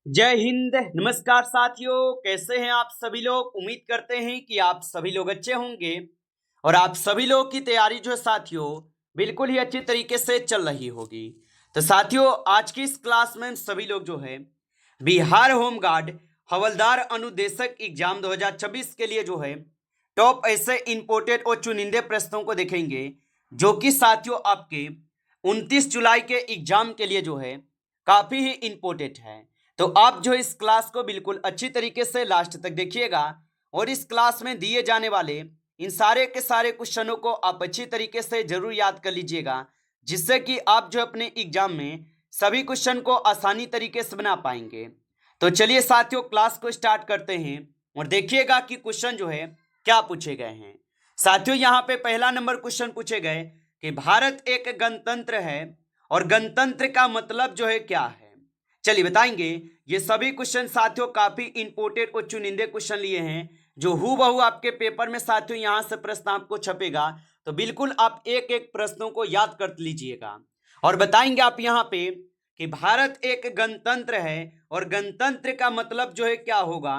जय हिंद। नमस्कार साथियों, कैसे हैं आप सभी लोग। उम्मीद करते हैं कि आप सभी लोग अच्छे होंगे और आप सभी लोग की तैयारी जो है साथियों बिल्कुल ही अच्छी तरीके से चल रही होगी। तो साथियों, आज की इस क्लास में हम सभी लोग जो है बिहार होमगार्ड हवलदार अनुदेशक एग्जाम 2026 के लिए जो है टॉप ऐसे इंपोर्टेड और चुनिंदे प्रश्नों को देखेंगे, जो कि साथियों आपके 29 जुलाई के एग्जाम के लिए जो है काफी ही इंपोर्टेंट है। तो आप जो इस क्लास को बिल्कुल अच्छी तरीके से लास्ट तक देखिएगा और इस क्लास में दिए जाने वाले इन सारे के सारे क्वेश्चनों को आप अच्छी तरीके से जरूर याद कर लीजिएगा, जिससे कि आप जो अपने एग्जाम में सभी क्वेश्चन को आसानी तरीके से बना पाएंगे। तो चलिए साथियों, क्लास को स्टार्ट करते हैं और देखिएगा कि क्वेश्चन जो है क्या पूछे गए हैं। साथियों, यहाँ पे पहला नंबर क्वेश्चन पूछे गए कि भारत एक गणतंत्र है और गणतंत्र का मतलब जो है क्या है। चलिए बताएंगे। ये सभी क्वेश्चन साथियों काफी इंपोर्टेंट और चुनिंदे क्वेश्चन लिए हैं, जो हूबहू आपके पेपर में साथियों यहां से प्रश्न आपको छपेगा। तो बिल्कुल आप एक एक प्रश्नों को याद कर लीजिएगा और बताएंगे आप यहाँ पे कि भारत एक गणतंत्र है और गणतंत्र का मतलब जो है क्या होगा।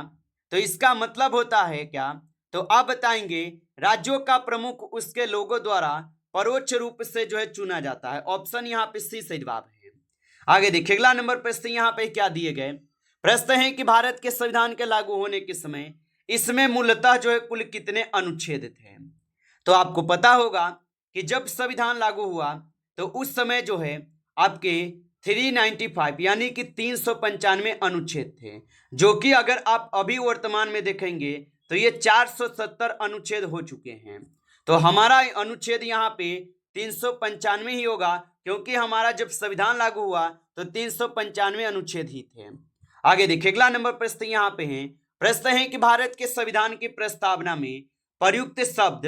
तो इसका मतलब होता है क्या, तो आप बताएंगे राज्यों का प्रमुख उसके लोगों द्वारा परोक्ष रूप से जो है चुना जाता है। ऑप्शन यहाँ पे सी सही जवाब है। आगे देखिए, अगला नंबर प्रश्न यहाँ पे क्या दिए गए। प्रश्न है कि भारत के संविधान के लागू होने के समय इसमें मूलतः जो है कुल कितने अनुच्छेद थे। तो आपको पता होगा कि जब संविधान लागू हुआ तो उस समय जो है आपके 395 यानी कि 395 अनुच्छेद थे, जो कि अगर आप अभी वर्तमान में देखेंगे तो ये 470 अनुच्छेद हो चुके हैं। तो हमारा अनुच्छेद यहाँ पे 395 ही होगा, क्योंकि हमारा जब संविधान लागू हुआ तो 395 अनुच्छेद ही थे। आगे देखिए, अगला नंबर प्रश्न यहाँ पे है। प्रश्न है कि भारत के संविधान की प्रस्तावना में प्रयुक्त शब्द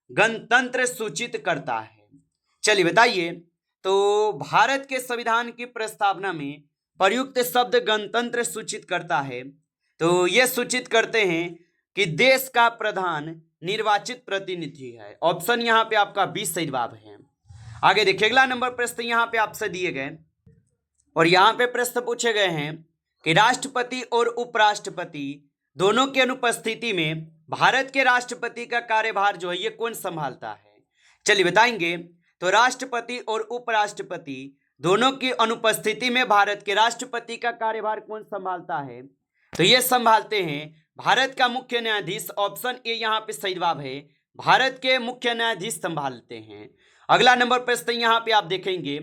गणतंत्र सूचित करता है। चलिए बताइए। तो भारत के संविधान की प्रस्तावना में प्रयुक्त शब्द गणतंत्र सूचित करता है। तो यह सूचित करते हैं कि देश का प्रधान निर्वाचित प्रतिनिधि है। ऑप्शन यहाँ पे आपका 20 सही जवाब है। आगे देखिए, अगला नंबर प्रश्न यहाँ पे आपसे दिए गए और यहाँ पे प्रश्न पूछे गए हैं कि राष्ट्रपति और उपराष्ट्रपति दोनों की अनुपस्थिति में भारत के राष्ट्रपति का कार्यभार जो है ये कौन संभालता है। चलिए बताएंगे। तो राष्ट्रपति और उपराष्ट्रपति दोनों की अनुपस्थिति में भारत के राष्ट्रपति का कार्यभार कौन संभालता है। तो ये संभालते हैं भारत का मुख्य न्यायाधीश। ऑप्शन ए यहाँ पे सही जवाब है, भारत के मुख्य न्यायाधीश संभालते हैं। अगला नंबर प्रश्न यहाँ पे आप देखेंगे।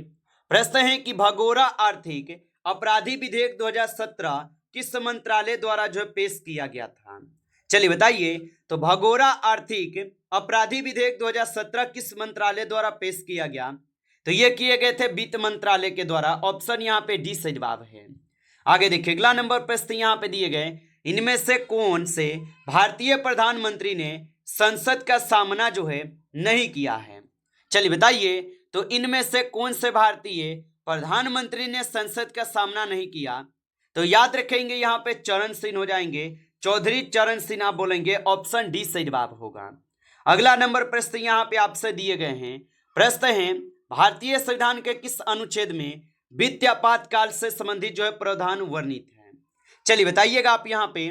प्रश्न है कि भगोड़ा आर्थिक अपराधी विधेयक 2017 किस मंत्रालय द्वारा जो पेश किया गया था। चलिए बताइए। तो भगोड़ा आर्थिक अपराधी विधेयक 2017 किस मंत्रालय द्वारा पेश किया गया। तो ये किए गए थे वित्त मंत्रालय के द्वारा। ऑप्शन यहाँ पे डी सही जवाब है। आगे देखिए, अगला नंबर प्रश्न यहाँ पे दिए गए, इनमें से कौन से भारतीय प्रधानमंत्री ने संसद का सामना जो है नहीं किया है। चलिए बताइए। तो इनमें से कौन से भारतीय प्रधानमंत्री ने संसद का सामना नहीं किया। तो याद रखेंगे यहाँ पे चरण सिंह हो जाएंगे, चौधरी चरण सिंह आप बोलेंगे। ऑप्शन डी सही जवाब होगा। अगला नंबर प्रश्न यहाँ पे आपसे दिए गए हैं। प्रश्न है भारतीय संविधान के किस अनुच्छेद में वित्तीय आपातकाल से संबंधित जो है प्रावधान वर्णित है। चलिए बताइएगा आप यहाँ पे।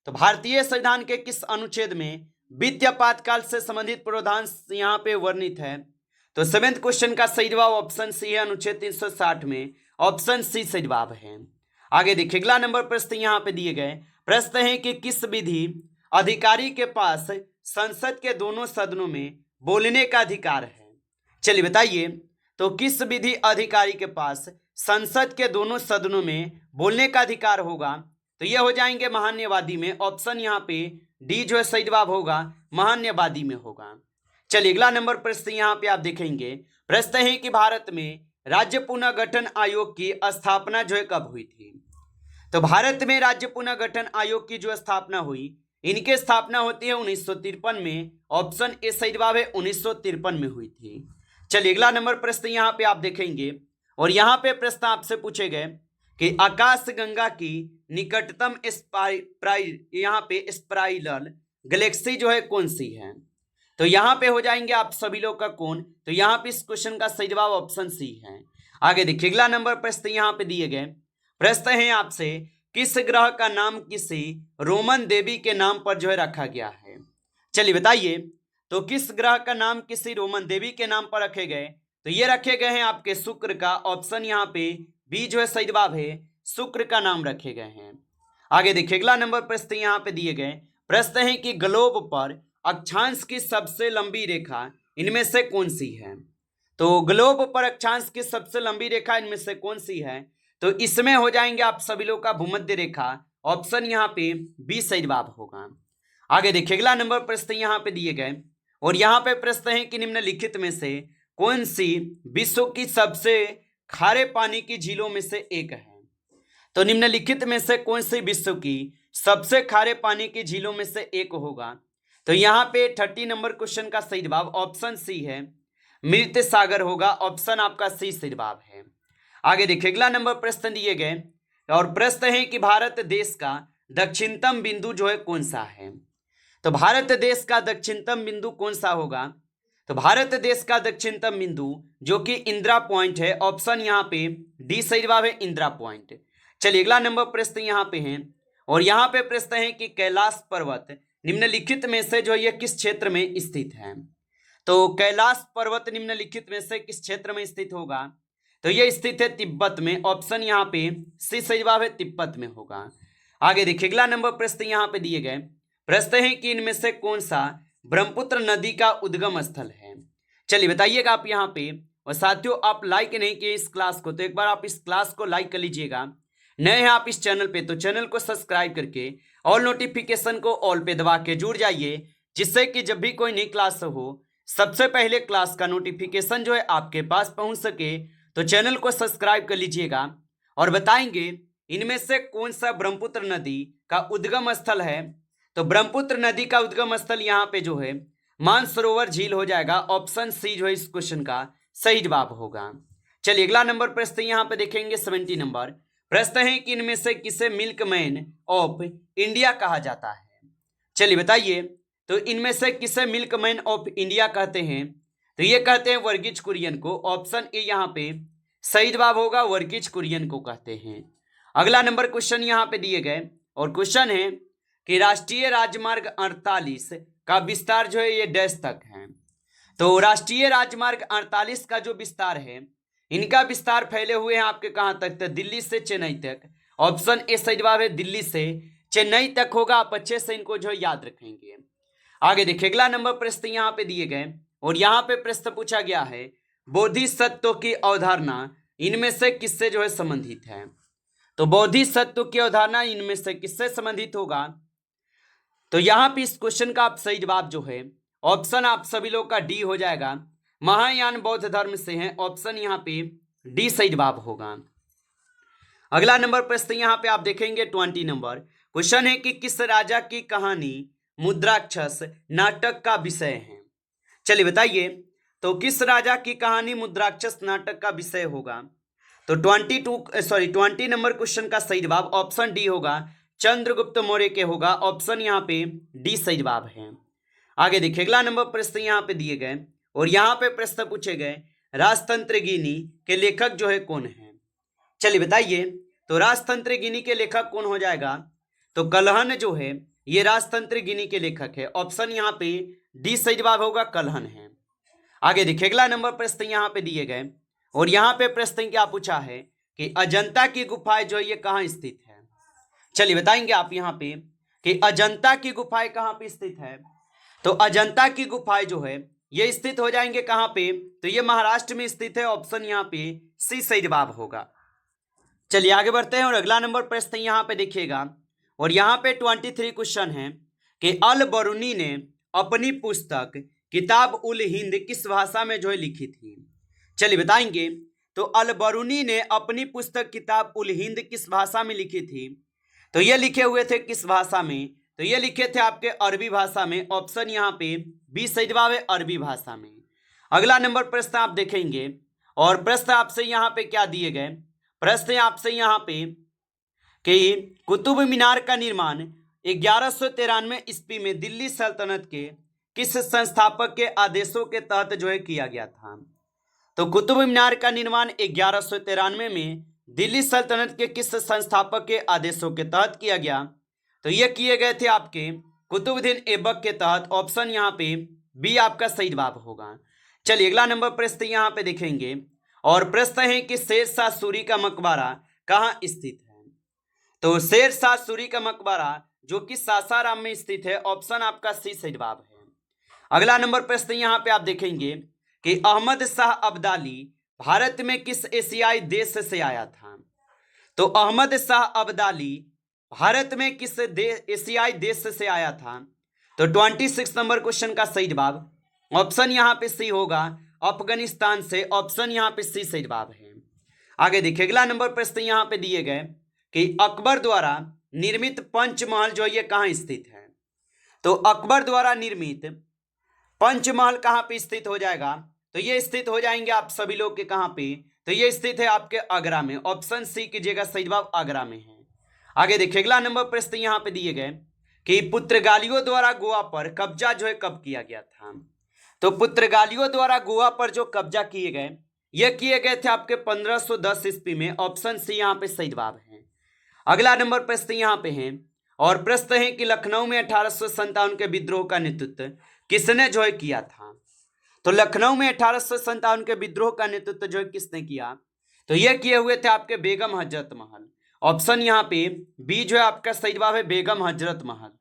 तो भारतीय संविधान के किस अनुच्छेद में वित्तीय आपातकाल से संबंधित प्रावधान यहाँ पे वर्णित है। तो सेवेंथ क्वेश्चन का सही जवाब ऑप्शन सी है, अनुच्छेद 360 में। ऑप्शन सी सही जवाब है। आगे देखिए, अगला नंबर प्रश्न यहाँ पे दिए गए। प्रश्न है कि किस विधि अधिकारी के पास संसद के दोनों सदनों में बोलने का अधिकार है। चलिए बताइए। तो किस विधि अधिकारी के पास संसद के दोनों सदनों में बोलने का अधिकार होगा। तो ये हो जाएंगे महान्यवादी में। ऑप्शन यहाँ पे डी जो है सही जवाब होगा, महान्यवादी में होगा। चलिए, अगला नंबर प्रश्न यहाँ पे आप देखेंगे। प्रश्न है कि भारत में राज्य पुनर्गठन आयोग की स्थापना जो है कब हुई थी। तो भारत में राज्य पुनर्गठन आयोग की जो स्थापना हुई, इनकी स्थापना होती है 1953 में। ऑप्शन ए सही जवाब है, 1953 में हुई थी। चलिए, अगला नंबर प्रश्न यहाँ पे आप देखेंगे और यहाँ पे प्रश्न आपसे पूछे गए कि आकाश गंगा की निकटतम यहाँ पे स्पाइरल गैलेक्सी जो है कौन सी है। तो यहाँ पे हो जाएंगे आप सभी लोग का कौन। तो यहाँ पे इस क्वेश्चन का सही जवाब ऑप्शन सी है। आगे देखिए, अगला नंबर प्रश्न यहाँ पे दिए गए। प्रश्न है आपसे किस ग्रह का नाम किसी रोमन देवी के नाम पर जो है रखा गया है? चलिए बताइए, तो किस ग्रह का नाम किसी रोमन देवी के नाम पर रखे गए? तो ये रखे गए हैं आपके शुक्र का। ऑप्शन यहाँ पे बी जो है सही जवाब है, शुक्र का नाम रखे गए हैं। आगे देखिए, अगला नंबर प्रश्न यहाँ पे दिए गए प्रश्न है कि ग्लोब पर अक्षांश की सबसे लंबी रेखा इनमें से कौन सी है? तो ग्लोब पर अक्षांश की सबसे लंबी रेखा इनमें से कौन सी है? तो इसमें हो जाएंगे आप सभी लोग का भूमध्य रेखा। ऑप्शन यहाँ पे बी सही जवाब होगा। आगे देखिए, अगला नंबर प्रश्न यहाँ पे दिए गए और यहाँ पे प्रश्न है कि निम्नलिखित में से कौन सी विश्व की सबसे खारे पानी की झीलों में से एक है? तो निम्नलिखित में से कौन सी विश्व की सबसे खारे पानी की झीलों में से एक होगा? तो यहाँ पे 30 नंबर क्वेश्चन का सही जवाब ऑप्शन सी है, मृत सागर होगा। ऑप्शन आपका सी सही जवाब है। आगे देखिए, अगला नंबर प्रश्न दिए गए और प्रश्न है कि भारत देश का दक्षिणतम बिंदु जो है कौन सा है? तो भारत देश का दक्षिणतम बिंदु कौन सा होगा? तो भारत देश का दक्षिणतम बिंदु जो कि इंदिरा पॉइंट है। ऑप्शन यहाँ पे डी सही जवाब है, इंदिरा पॉइंट। चलिए, अगला नंबर प्रश्न यहाँ पे है और यहाँ पे प्रश्न है कि कैलाश पर्वत निम्नलिखित में से जो ये किस क्षेत्र में स्थित है? तो कैलाश पर्वत निम्नलिखित में से किस क्षेत्र में स्थित होगा? तो ये स्थित है तिब्बत में। ऑप्शन यहाँ पे सी सही जवाब है, तिब्बत में होगा। आगे देखिए, अगला नंबर प्रश्न यहाँ पे दिए गए प्रश्न है कि इनमें से कौन सा ब्रह्मपुत्र नदी का उद्गम स्थल है? चलिए बताइएगा आप यहाँ पे। और साथियों, आप लाइक नहीं किए इस क्लास को तो एक बार आप इस क्लास को लाइक कर लीजिएगा। नए हैं आप इस चैनल पे तो चैनल को सब्सक्राइब करके ऑल नोटिफिकेशन को ऑल पे दबा के जुड़ जाइए, जिससे कि जब भी कोई नई क्लास हो सबसे पहले क्लास का नोटिफिकेशन जो है आपके पास पहुंच सके। तो चैनल को सब्सक्राइब कर लीजिएगा और बताएंगे इनमें से कौन सा ब्रह्मपुत्र नदी का उद्गम स्थल है? तो ब्रह्मपुत्र नदी का उद्गम स्थल यहाँ पे जो है मानसरोवर झील हो जाएगा। ऑप्शन सी जो है इस क्वेश्चन का सही जवाब होगा। चलिए, अगला नंबर प्रश्न यहाँ पे देखेंगे 70 नंबर प्रश्न है कि इनमें से किसे मिल्कमैन ऑफ इंडिया कहा जाता है? चलिए बताइए, तो इनमें से किसे मिल्कमैन ऑफ इंडिया कहते हैं? तो ये कहते हैं वर्गीज कुरियन को। ऑप्शन ए यहाँ पे सही जवाब होगा, वर्गीज कुरियन को कहते हैं। अगला नंबर क्वेश्चन यहाँ पे दिए गए और क्वेश्चन है कि राष्ट्रीय राजमार्ग 48 का विस्तार जो है ये डैश तक है? तो राष्ट्रीय राजमार्ग 48 का जो विस्तार है, इनका विस्तार फैले हुए हैं आपके कहां तक? तो दिल्ली से चेन्नई तक। ऑप्शन ए सही जवाब है, दिल्ली से चेन्नई तक होगा। आप अच्छे से इनको जो याद रखेंगे। आगे देखिए, अगला नंबर प्रश्न यहाँ पे दिए गए और यहाँ पे प्रश्न पूछा गया है बोधिसत्व की अवधारणा इनमें से किससे जो है संबंधित है? तो बोधिसत्व की अवधारणा इनमें से किससे संबंधित होगा? तो यहाँ पे इस क्वेश्चन का आप सही जवाब जो है ऑप्शन आप सभी लोग का डी हो जाएगा, महायान बौद्ध धर्म से है। ऑप्शन यहाँ पे डी सही जवाब होगा। अगला नंबर प्रश्न यहाँ पे आप देखेंगे 20 नंबर क्वेश्चन है कि किस राजा की कहानी मुद्राक्षस नाटक का विषय है? चलिए बताइए, तो किस राजा की कहानी मुद्राक्षस नाटक का विषय होगा? तो 20 नंबर क्वेश्चन का सही जवाब ऑप्शन डी होगा, चंद्रगुप्त मौर्य के होगा। ऑप्शन यहाँ पे डी सही जवाब है। आगे देखिए, अगला नंबर प्रश्न यहाँ पे दिए गए और यहाँ पे प्रश्न पूछे गए राजतंत्रगिनी के लेखक जो है कौन है? चलिए बताइए, तो राजतंत्रगिनी के लेखक कौन हो जाएगा? तो कल्हण जो है ये राजतंत्रगिनी के लेखक है। ऑप्शन यहाँ पे डी सही जवाब होगा, कल्हण है। आगे देखिए, अगला नंबर प्रश्न यहाँ पे दिए गए और यहाँ पे प्रश्न क्या पूछा है कि अजंता की गुफाएं जो ये कहाँ स्थित है? चलिए बताएंगे आप यहाँ पे कि अजंता की गुफाएं कहाँ पे स्थित है? तो अजंता की गुफाएं जो है ये स्थित हो जाएंगे कहाँ पे? तो ये महाराष्ट्र में स्थित है। ऑप्शन यहाँ पे सी सही जवाब होगा। चलिए आगे बढ़ते हैं और अगला नंबर प्रश्न यहाँ पे देखिएगा और यहाँ पे 23 क्वेश्चन है कि अल बरूनी ने अपनी पुस्तक किताब उल हिंद किस भाषा में जो है लिखी थी? चलिए बताएंगे, तो अल बरूनी ने अपनी पुस्तक किताब उल हिंद किस भाषा में लिखी थी? तो ये लिखे हुए थे किस भाषा में? तो ये लिखे थे आपके अरबी भाषा में। ऑप्शन यहाँ पे बी सही जवाब है, अरबी भाषा में। अगला नंबर प्रश्न आप देखेंगे और प्रश्न आपसे यहाँ पे क्या दिए गए? प्रश्न आपसे यहाँ पे कि कुतुब मीनार का निर्माण 1193 ईस्वी में दिल्ली सल्तनत के किस संस्थापक के आदेशों के तहत जो है किया गया था? तो कुतुब मीनार का निर्माण 1193 में दिल्ली सल्तनत के किस संस्थापक के आदेशों के तहत किया गया? तो ये किए गए थे आपके कुतुबुद्दीन ऐबक के तहत। ऑप्शन यहाँ पे बी आपका सही जवाब होगा। चलिए अगला नंबर प्रश्न यहाँ पे देखेंगे और प्रश्न है कि शेरशाह सूरी का मकबरा कहाँ स्थित है? तो शेरशाह सूरी का मकबरा जो कि सासाराम में स्थित है। ऑप्शन आपका सी सही जवाब है। अगला नंबर प्रश्न यहाँ पे आप देखेंगे कि अहमद शाह अब्दाली भारत में किस एशियाई देश से आया था? तो अहमद शाह अब्दाली भारत में किस एशियाई देश से आया था? तो 26 नंबर क्वेश्चन का सही जवाब ऑप्शन यहाँ पे सी होगा, अफगानिस्तान से। ऑप्शन यहाँ पे सी सही जवाब है। आगे देखिए अगला नंबर प्रश्न यहाँ पे दिए गए कि अकबर द्वारा निर्मित पंचमहल जो ये कहाँ स्थित है? तो अकबर द्वारा निर्मित पंचमहल कहाँ पे स्थित हो जाएगा? तो ये स्थित हो जाएंगे आप सभी लोग के कहाँ पे? तो ये स्थित है आपके आगरा में। ऑप्शन सी कीजिएगा, सही जवाब आगरा में है। आगे देखिए अगला नंबर प्रश्न यहाँ पे दिए गए कि पुर्तगालियों द्वारा गोवा पर कब्जा जो है कब किया गया था? तो पुर्तगालियों द्वारा गोवा पर जो कब्जा किए गए ये किए गए थे आपके 1510 ईस्वी में। ऑप्शन सी यहाँ पे सही जवाब है। अगला नंबर प्रश्न यहाँ पे है और प्रश्न है कि लखनऊ में 1857 के विद्रोह का नेतृत्व किसने जो है किया था? तो लखनऊ में 1857 के विद्रोह का नेतृत्व जो है किसने किया? तो ये किए हुए थे आपके बेगम हजरत महल। ऑप्शन यहाँ पे बी जो है आपका सही जवाब है, बेगम हजरत महल।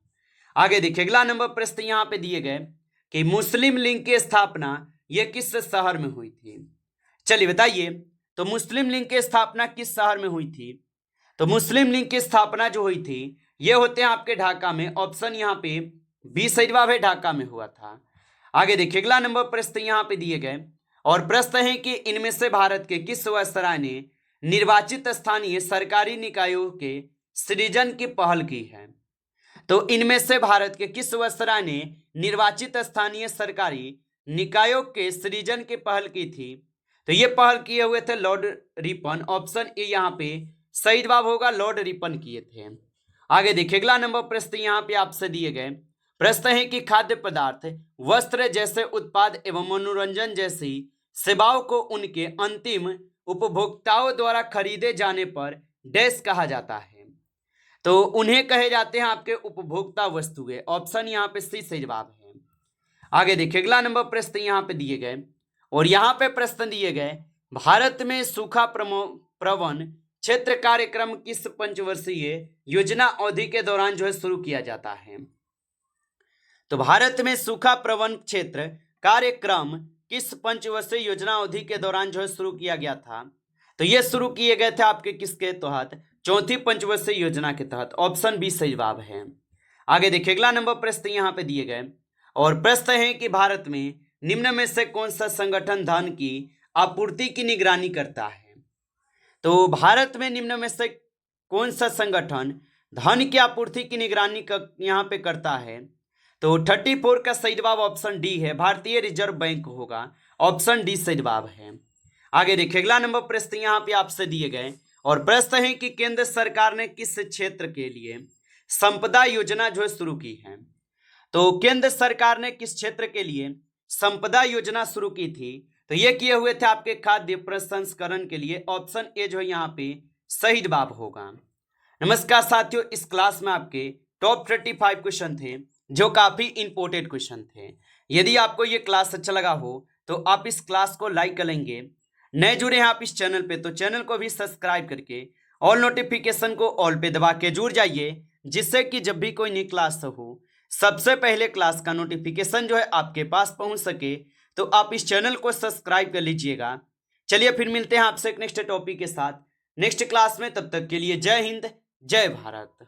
आगे देखिए अगला नंबर प्रश्न यहाँ पे दिए गए कि मुस्लिम लीग की स्थापना ये किस शहर में हुई थी? चलिए बताइए, तो मुस्लिम लीग की स्थापना किस शहर में हुई थी? तो मुस्लिम लीग की स्थापना जो हुई थी ये होते हैं आपके ढाका में। ऑप्शन यहाँ पे बी सही जवाब है, ढाका में हुआ था। आगे देखिए अगला नंबर प्रश्न यहाँ पे दिए गए और प्रश्न है कि इनमें से भारत के किस वायसराय ने निर्वाचित स्थानीय सरकारी निकायों के सृजन की पहल की है? तो इनमें से भारत के किस वायसराय ने निर्वाचित स्थानीय सरकारी निकायों के सृजन की पहल की थी? तो ये पहल किए हुए थे लॉर्ड रिपन। ऑप्शन ए यहाँ पे सही जवाब होगा, लॉर्ड रिपन किए थे। आगे देखिए अगला नंबर प्रश्न यहाँ पे आपसे दिए गए प्रश्न है कि खाद्य पदार्थ, वस्त्र जैसे उत्पाद एवं मनोरंजन जैसी सेवाओं को उनके अंतिम उपभोक्ताओं द्वारा खरीदे जाने पर डैश कहा जाता है? तो उन्हें कहे जाते हैं आपके उपभोक्ता वस्तुएं। ऑप्शन यहाँ पे सी सही जवाब है। आगे देखिए अगला नंबर प्रश्न यहाँ पे दिए गए और यहाँ पे प्रश्न दिए गए भारत में सूखा प्रवण क्षेत्र कार्यक्रम किस पंचवर्षीय योजना अवधि के दौरान जो है शुरू किया जाता है? तो भारत में सूखा प्रवण क्षेत्र कार्यक्रम किस पंचवर्षीय योजना अवधि के दौरान जो है शुरू किया गया था? तो ये शुरू किए गए थे आपके किसके तहत? चौथी पंचवर्षीय योजना के तहत। ऑप्शन बी सही जवाब है। आगे देखिए अगला नंबर प्रश्न यहाँ पे दिए गए और प्रश्न है कि भारत में निम्न में से कौन सा संगठन धन की आपूर्ति की निगरानी करता है? तो भारत में निम्न में से कौन सा संगठन धन की आपूर्ति की निगरानी यहाँ पे करता है? तो 34 का सही जवाब ऑप्शन डी है, भारतीय रिजर्व बैंक होगा। ऑप्शन डी सही जवाब है। आगे देखिए अगला नंबर प्रश्न यहाँ पे आपसे दिए गए और प्रश्न है कि केंद्र सरकार ने किस क्षेत्र के लिए संपदा योजना जो है शुरू की है? तो केंद्र सरकार ने किस क्षेत्र के लिए संपदा योजना शुरू की थी? तो ये किए हुए थे आपके खाद्य प्रसंस्करण के लिए। ऑप्शन ए जो है यहाँ पे सही जवाब होगा। नमस्कार साथियों, इस क्लास में आपके टॉप 35 क्वेश्चन थे जो काफी इंपॉर्टेंट क्वेश्चन थे। यदि आपको ये क्लास अच्छा लगा हो तो आप इस क्लास को लाइक करेंगे। नए जुड़े हैं आप इस चैनल पे तो चैनल को भी सब्सक्राइब करके ऑल नोटिफिकेशन को ऑल पे दबा के जुड़ जाइए, जिससे कि जब भी कोई नई क्लास हो सबसे पहले क्लास का नोटिफिकेशन जो है आपके पास पहुंच सके। तो आप इस चैनल को सब्सक्राइब कर लीजिएगा। चलिए फिर मिलते हैं आपसे एक नेक्स्ट टॉपिक के साथ नेक्स्ट क्लास में। तब तक के लिए जय हिंद, जय भारत।